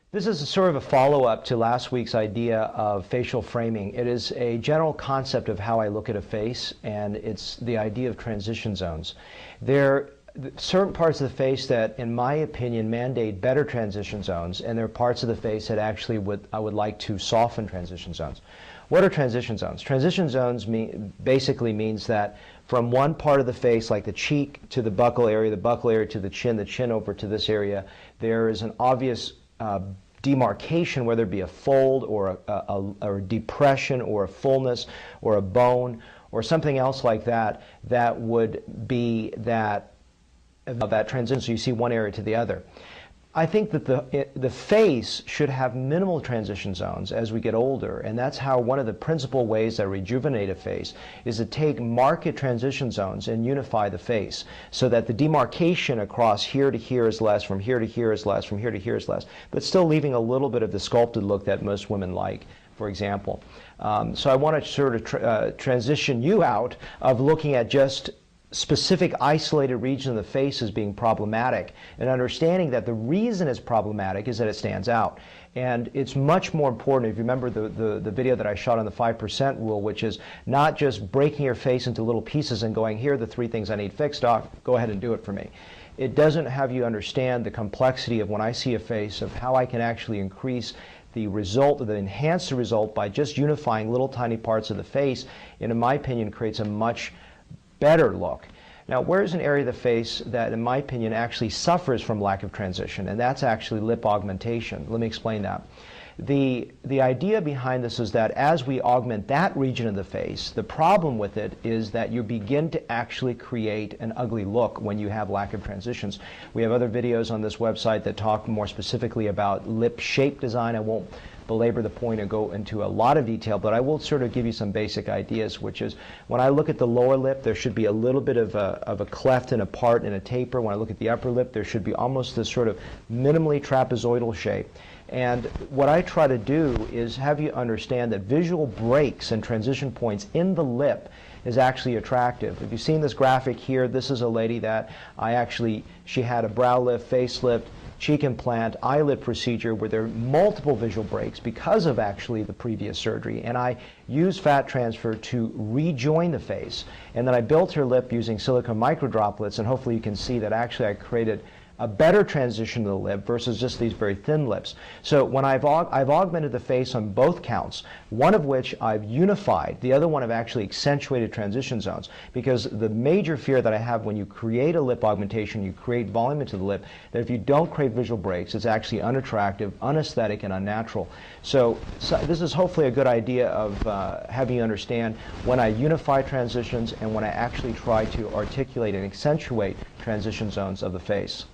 This is a sort of a follow-up to last week's idea of facial framing. It is a general concept of how I look at a face, and it's the idea of transition zones. There are certain parts of the face that, in my opinion, mandate better transition zones, and there are parts of the face that actually I would like to soften transition zones. What are transition zones? Transition zones basically means that from one part of the face, like the cheek to the buccal area to the chin over to this area, there is an obvious demarcation, whether it be a fold or a depression or a fullness or a bone or something else like that, that would be that transition, so you see one area to the other. I think that the face should have minimal transition zones as we get older, and that's how one of the principal ways that rejuvenate a face is to take marked transition zones and unify the face so that the demarcation across here to here is less, from here to here is less, from here to here is less, but still leaving a little bit of the sculpted look that most women like, for example. So I want to sort of transition you out of looking at just specific isolated region of the face as being problematic, and understanding that the reason it's problematic is that it stands out. And it's much more important, if you remember the video that I shot on the 5% rule, which is not just breaking your face into little pieces and going, here are the 3 things I need fixed, doc, go ahead and do it for me. It doesn't have you understand the complexity of when I see a face, of how I can actually increase the result, or enhance the result by just unifying little tiny parts of the face, and in my opinion creates a much better look. Now, where's an area of the face that, in my opinion, actually suffers from lack of transition? And that's actually lip augmentation. Let me explain that. The idea behind this is that as we augment that region of the face, the problem with it is that you begin to actually create an ugly look when you have lack of transitions. We have other videos on this website that talk more specifically about lip shape design. I won't belabor the point and go into a lot of detail, but I will sort of give you some basic ideas, which is when I look at the lower lip, there should be a little bit of a cleft and a part and a taper. When I look at the upper lip, there should be almost this sort of minimally trapezoidal shape. And what I try to do is have you understand that visual breaks and transition points in the lip is actually attractive. If you've seen this graphic here, this is a lady that she had a brow lift, facelift, cheek implant, eyelid procedure where there are multiple visual breaks because of actually the previous surgery. And I used fat transfer to rejoin the face. And then I built her lip using silicone microdroplets, and hopefully you can see that actually I created a better transition to the lip versus just these very thin lips. So when I've augmented the face on both counts, one of which I've unified, the other one I've actually accentuated transition zones, because the major fear that I have when you create a lip augmentation, you create volume into the lip, that if you don't create visual breaks, it's actually unattractive, unaesthetic, and unnatural. So this is hopefully a good idea of having you understand when I unify transitions and when I actually try to articulate and accentuate transition zones of the face.